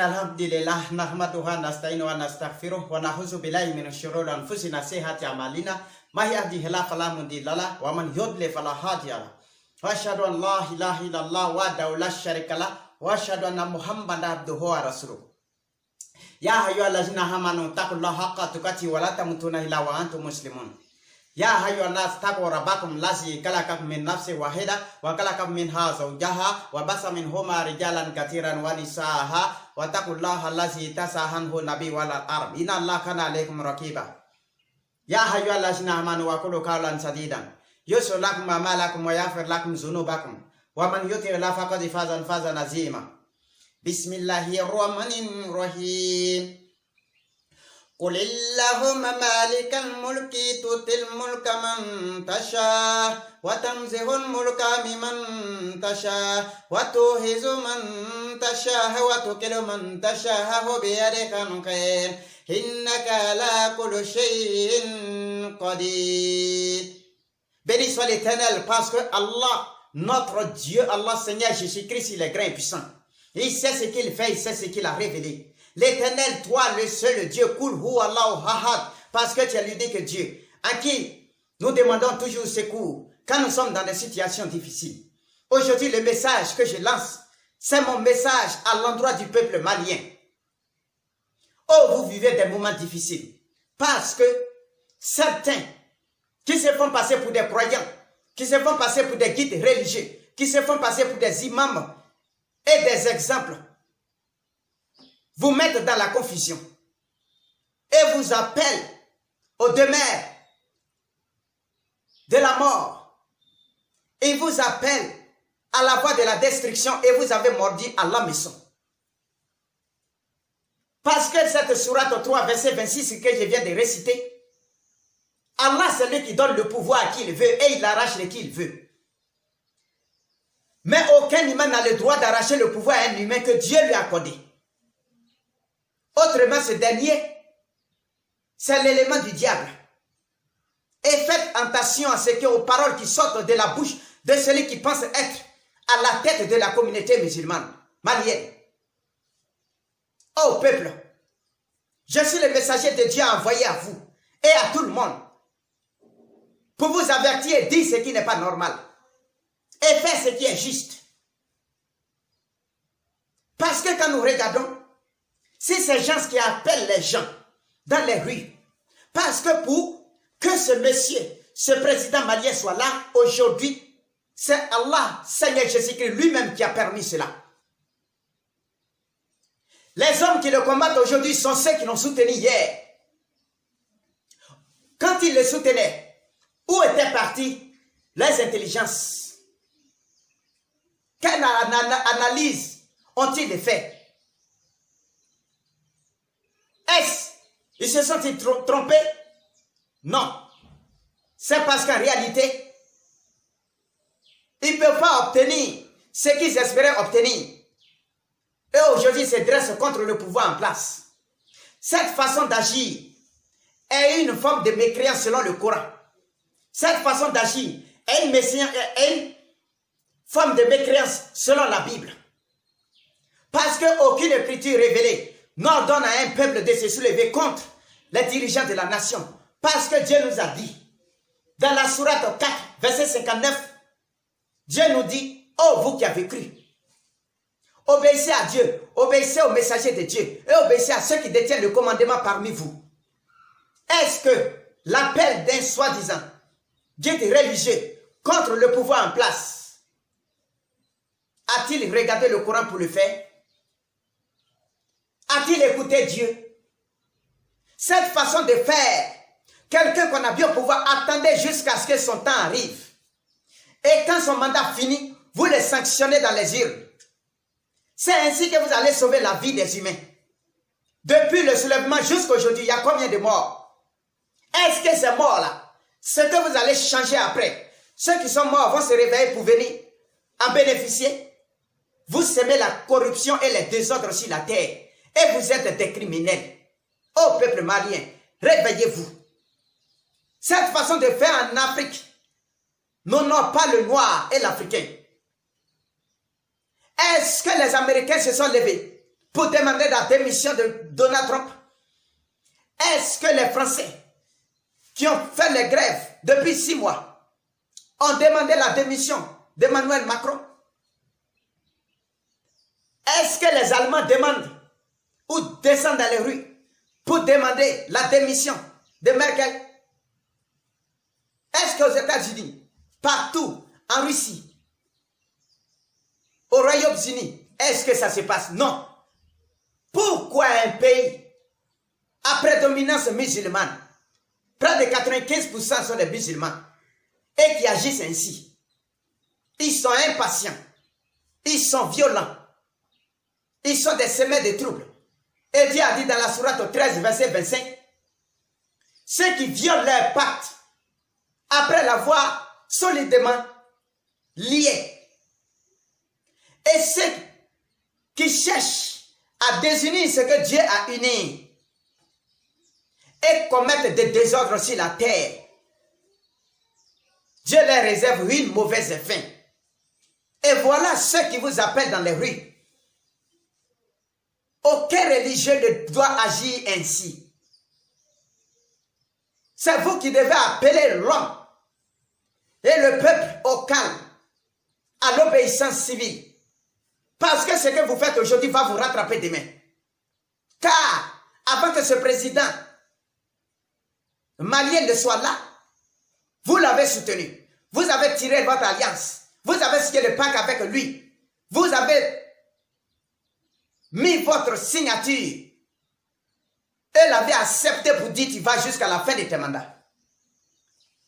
Alhamdulillah nahmaduha nasta'inu wa nastaghfiruh wa na'udzu billahi minasy syururi anfusina sayyiati a'malina may yahdihillahu fala mudilla lahu wa man yudlil fala hadiya lahu wa asyhadu an la ilaha illallah wahdahu la syarika lahu wa asyhadu anna muhammadan abduhu wa rasuluh. Ya ayyuhallazina amanu taqullaha haqqa tuqatih wa la tamutunna illa wa antum muslimun. Ya ayyuhan nas taqu rabbakum allazi khalaqakum min nafsin wahidah wa khalaqa minha zawjaha wa basa minhuma rijalan katsiran wa nisaa'a wa taqullaha allazi tasaahanhu nabi wal arham innallaha kana alaykum raqiba. Ya ayyuhallazina amanu wa qulu qawlan sadidan yuslih lakum a'malakum wa yaghfir lakum dzunubakum wa man yuti'illah faqad faza fawzan azima. Bismillahirrahmanirrahim. قل اللهم مالك الملك تؤتي الملك من تشاء وتنزع الملك ممن تشاء وتعز من تشاء وتذل من تشاء بيدك الخير إنك على كل شيء قدير. Béni soit l'Éternel parce que Allah, notre Dieu, Allah Seigneur Jésus-Christ, il est grand et puissant. Il sait ce qu'il fait, il sait ce qu'il a révélé. L'Éternel, toi, le seul Dieu, Kul Hu Allahu Ahad, parce que tu es l'unique Dieu, à qui nous demandons toujours secours quand nous sommes dans des situations difficiles. Aujourd'hui, le message que je lance, c'est mon message à l'endroit du peuple malien. Oh, vous vivez des moments difficiles, parce que certains qui se font passer pour des croyants, qui se font passer pour des guides religieux, qui se font passer pour des imams et des exemples, vous mettent dans la confusion et vous appellent au demeure de la mort. Ils vous appellent à la voie de la destruction et vous avez mordu à la maison. Parce que cette sourate 3, verset 26 que je viens de réciter, Allah c'est lui qui donne le pouvoir à qui il veut et il arrache à qui il veut. Mais aucun humain n'a le droit d'arracher le pouvoir à un humain que Dieu lui a accordé. Autrement, ce dernier, c'est l'élément du diable. Et faites attention à ce que aux paroles qui sortent de la bouche de celui qui pense être à la tête de la communauté musulmane, malienne. Ô peuple, je suis le messager de Dieu envoyé à vous et à tout le monde pour vous avertir et dire ce qui n'est pas normal et faire ce qui est juste. Parce que quand nous regardons, c'est ces gens qui appellent les gens dans les rues. Parce que pour que ce monsieur, ce président malien soit là aujourd'hui, c'est Allah, Seigneur Jésus-Christ lui-même qui a permis cela. Les hommes qui le combattent aujourd'hui sont ceux qui l'ont soutenu hier. Quand ils le soutenaient, où étaient parties les intelligences? Quelle analyse ont-ils fait? Est-ce qu'ils se sont trompés? Non. C'est parce qu'en réalité, ils ne peuvent pas obtenir ce qu'ils espéraient obtenir. Et aujourd'hui, ils se dressent contre le pouvoir en place. Cette façon d'agir est une forme de mécréance selon le Coran. Cette façon d'agir est une forme de mécréance selon la Bible. Parce qu'aucune écriture révélée n'ordonne à un peuple de se soulever contre les dirigeants de la nation. Parce que Dieu nous a dit, dans la sourate 4, verset 59, Dieu nous dit, oh vous qui avez cru, obéissez à Dieu, obéissez aux messagers de Dieu et obéissez à ceux qui détiennent le commandement parmi vous. Est-ce que l'appel d'un soi-disant guide religieux contre le pouvoir en place, a-t-il regardé le Coran pour le faire? A-t-il écouté Dieu? Cette façon de faire, quelqu'un qu'on a bien au pouvoir, attendez jusqu'à ce que son temps arrive. Et quand son mandat finit, vous le sanctionnez dans les urnes. C'est ainsi que vous allez sauver la vie des humains. Depuis le soulèvement jusqu'à aujourd'hui, il y a combien de morts? Est-ce que ces morts-là, ce que vous allez changer après, ceux qui sont morts vont se réveiller pour venir en bénéficier? Vous semez la corruption et les désordres sur la terre. Et vous êtes des criminels. Ô peuple malien, réveillez-vous. Cette façon de faire en Afrique n'honore pas le noir et l'Africain. Est-ce que les Américains se sont levés pour demander la démission de Donald Trump? Est-ce que les Français qui ont fait les grèves depuis 6 mois ont demandé la démission d'Emmanuel Macron? Est-ce que les Allemands demandent ou descendent dans les rues pour demander la démission de Merkel? Est-ce qu'aux États-Unis, partout, en Russie, au Royaume-Uni, est-ce que ça se passe? Non. Pourquoi un pays à prédominance musulmane, près de 95% sont des musulmans, et qui agissent ainsi? Ils sont impatients, ils sont violents, ils sont des semeurs de troubles. Et Dieu a dit dans la sourate 13, verset 25, ceux qui violent leur pacte, après l'avoir solidement lié, et ceux qui cherchent à désunir ce que Dieu a uni et commettent des désordres sur la terre, Dieu leur réserve une mauvaise fin. Et voilà ceux qui vous appellent dans les rues. Aucun religieux ne doit agir ainsi. C'est vous qui devez appeler l'homme et le peuple au calme, à l'obéissance civile. Parce que ce que vous faites aujourd'hui va vous rattraper demain. Car avant que ce président malien ne soit là, vous l'avez soutenu. Vous avez tiré votre alliance. Vous avez signé le pacte avec lui. Vous avez mis votre signature et l'avez accepté pour dire tu vas jusqu'à la fin de tes mandats.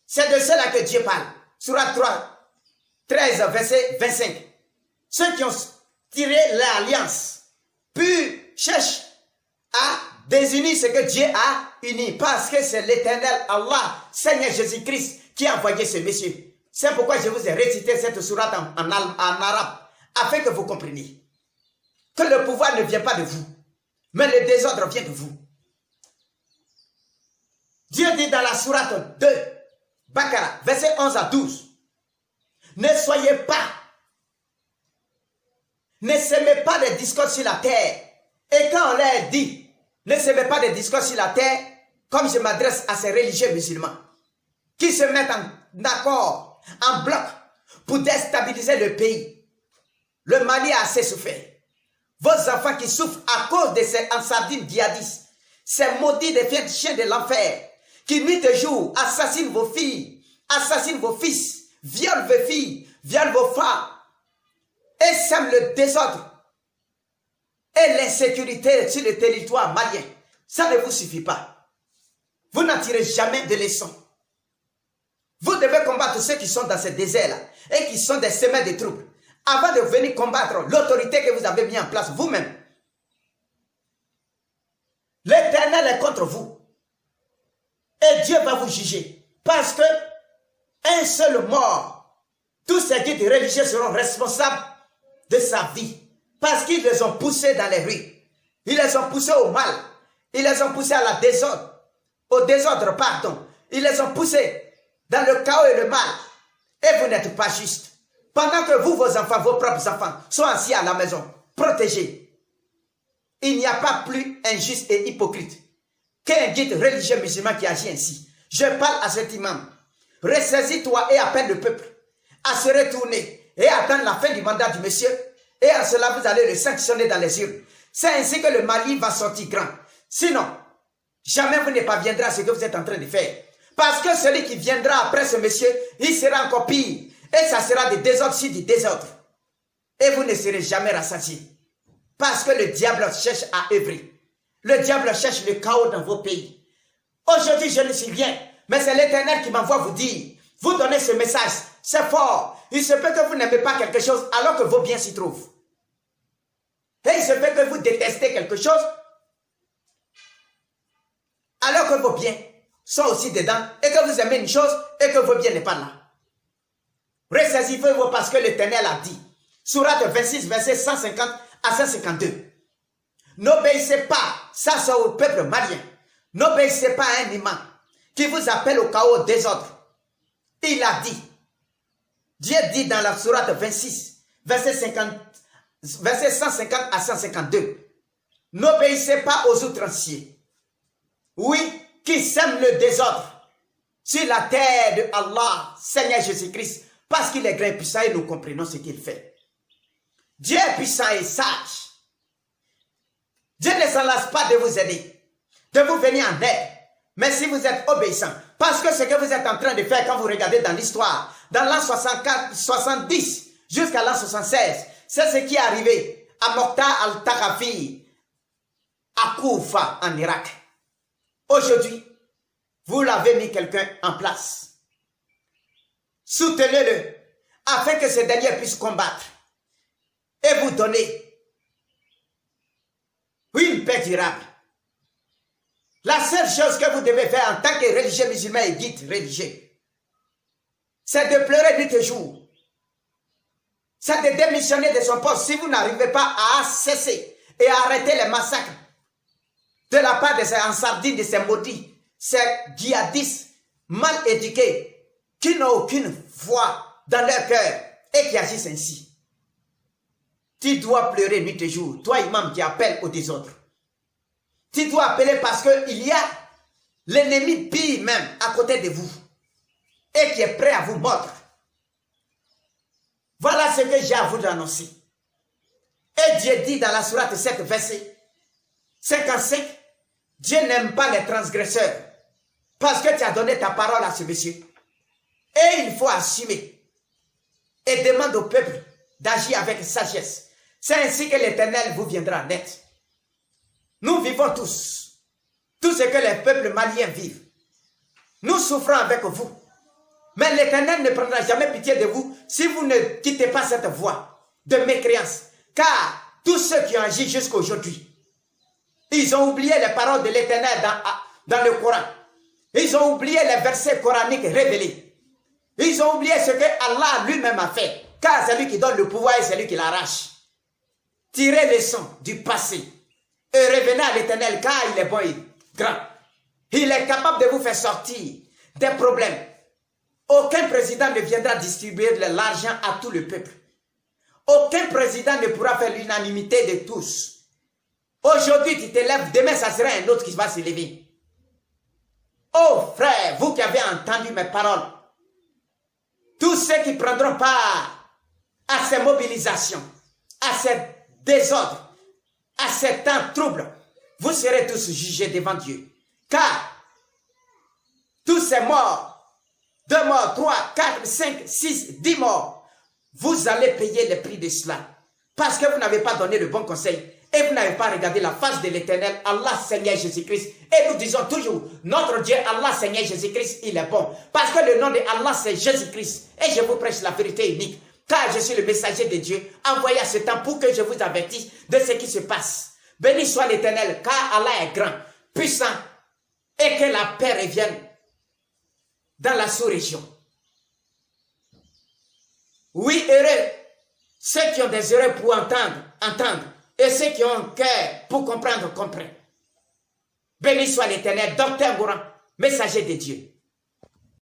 C'est de cela que Dieu parle. Sourate 3, 13, verset 25. Ceux qui ont tiré l'alliance, puis cherchent à désunir ce que Dieu a uni, parce que c'est l'Éternel Allah, Seigneur Jésus-Christ, qui a envoyé ce monsieur. C'est pourquoi je vous ai récité cette sourate en arabe, afin que vous compreniez que le pouvoir ne vient pas de vous, mais le désordre vient de vous. Dieu dit dans la sourate 2, Bakara, verset 11 à 12, ne soyez pas, ne semez pas des discords sur la terre. Et quand on leur dit, ne semez pas des discords sur la terre, comme je m'adresse à ces religieux musulmans, qui se mettent en accord, en bloc, pour déstabiliser le pays. Le Mali a assez souffert. Vos enfants qui souffrent à cause de ces ansardines djihadistes, ces maudits des chiens de l'enfer, qui nuit et jour assassinent vos filles, assassinent vos fils, violent vos filles, violent vos femmes, et sèment le désordre et l'insécurité sur le territoire malien. Ça ne vous suffit pas. Vous n'en tirez jamais de leçons. Vous devez combattre ceux qui sont dans ce désert-là et qui sont des semeurs de troubles, avant de venir combattre l'autorité que vous avez mis en place vous-même. L'Éternel est contre vous. Et Dieu va vous juger. Parce que un seul mort, tous ces guides religieux seront responsables de sa vie. Parce qu'ils les ont poussés dans les rues. Ils les ont poussés au mal. Ils les ont poussés à la désordre. Au désordre, pardon. Ils les ont poussés dans le chaos et le mal. Et vous n'êtes pas juste. Pendant que vous, vos enfants, vos propres enfants, sont assis à la maison, protégés. Il n'y a pas plus injuste et hypocrite qu'un guide religieux musulman qui agit ainsi. Je parle à cet imam. Ressaisis-toi et appelle le peuple à se retourner et attendre la fin du mandat du monsieur. Et à cela, vous allez le sanctionner dans les urnes. C'est ainsi que le Mali va sortir grand. Sinon, jamais vous ne parviendrez à ce que vous êtes en train de faire. Parce que celui qui viendra après ce monsieur, il sera encore pire. Et ça sera des désordres sur des désordres. Et vous ne serez jamais rassasiés. Parce que le diable cherche à œuvrer. Le diable cherche le chaos dans vos pays. Aujourd'hui, je ne suis rien, mais c'est l'Éternel qui m'envoie vous dire, vous donner ce message. C'est fort. Il se peut que vous n'aimez pas quelque chose alors que vos biens s'y trouvent. Et il se peut que vous détestez quelque chose alors que vos biens sont aussi dedans et que vous aimez une chose et que vos biens n'est pas là. Ressaisissez-vous parce que l'Éternel a dit. Sourate 26, verset 150 à 152. N'obéissez pas, ça c'est au peuple malien. N'obéissez pas à un imam qui vous appelle au chaos, au désordre. Il a dit. Dieu dit dans la sourate 26, verset 150 à 152. N'obéissez pas aux outranciers. Oui, qui sèment le désordre sur la terre de Allah, Seigneur Jésus-Christ, parce qu'il est grand et puissant et nous comprenons ce qu'il fait. Dieu est puissant et sage. Dieu ne s'en lasse pas de vous aider, de vous venir en aide. Mais si vous êtes obéissant, parce que ce que vous êtes en train de faire quand vous regardez dans l'histoire, dans l'an 70 jusqu'à l'an 76, c'est ce qui est arrivé à Mokhtar al-Taqafi, à Koufa, en Irak. Aujourd'hui, vous l'avez mis quelqu'un en place. Soutenez-le afin que ce dernier puisse combattre et vous donner une paix durable. La seule chose que vous devez faire en tant que religieux musulman et guide religieux, c'est de pleurer nuit et jour. C'est de démissionner de son poste si vous n'arrivez pas à cesser et à arrêter les massacres de la part de ces Ansardines, de ces maudits, ces djihadistes mal éduqués qui n'ont aucune foi dans leur cœur et qui agissent ainsi. Tu dois pleurer nuit et jour, toi imam qui appelle au désordre. Tu dois appeler parce qu'il y a l'ennemi pire même à côté de vous et qui est prêt à vous mordre. Voilà ce que j'ai à vous annoncer. Et Dieu dit dans la sourate 7, verset 55, Dieu n'aime pas les transgresseurs parce que tu as donné ta parole à ce monsieur. Et il faut assumer et demande au peuple d'agir avec sagesse. C'est ainsi que l'Éternel vous viendra en aide. Nous vivons tous, tout ce que les peuples maliens vivent. Nous souffrons avec vous. Mais l'Éternel ne prendra jamais pitié de vous si vous ne quittez pas cette voie de mécréance. Car tous ceux qui ont agi jusqu'à aujourd'hui, ils ont oublié les paroles de l'Éternel dans le Coran. Ils ont oublié les versets coraniques révélés. Ils ont oublié ce que Allah lui-même a fait. Car c'est lui qui donne le pouvoir et c'est lui qui l'arrache. Tirez les leçons du passé. Et revenez à l'Éternel car il est bon et grand. Il est capable de vous faire sortir des problèmes. Aucun président ne viendra distribuer de l'argent à tout le peuple. Aucun président ne pourra faire l'unanimité de tous. Aujourd'hui tu te lèves, demain ça sera un autre qui va se lever. Oh frère, vous qui avez entendu mes paroles, tous ceux qui prendront part à ces mobilisations, à ces désordres, à ces temps troubles, vous serez tous jugés devant Dieu. Car tous ces morts, 2 morts, 3, 4, 5, 6, 10 morts, vous allez payer le prix de cela. Parce que vous n'avez pas donné le bon conseil et vous n'avez pas regardé la face de l'Éternel, Allah Seigneur Jésus-Christ. Et nous disons toujours, notre Dieu, Allah Seigneur Jésus-Christ, il est bon. Parce que le nom de Allah c'est Jésus-Christ. Et je vous prêche la vérité unique. Car je suis le messager de Dieu, envoyé à ce temps pour que je vous avertisse de ce qui se passe. Béni soit l'Éternel, car Allah est grand, puissant, et que la paix revienne dans la sous-région. Oui, heureux, ceux qui ont des oreilles pour entendre, et ceux qui ont un cœur pour comprendre, comprennent. Béni soit l'Éternel, docteur Gourand, messager de Dieu.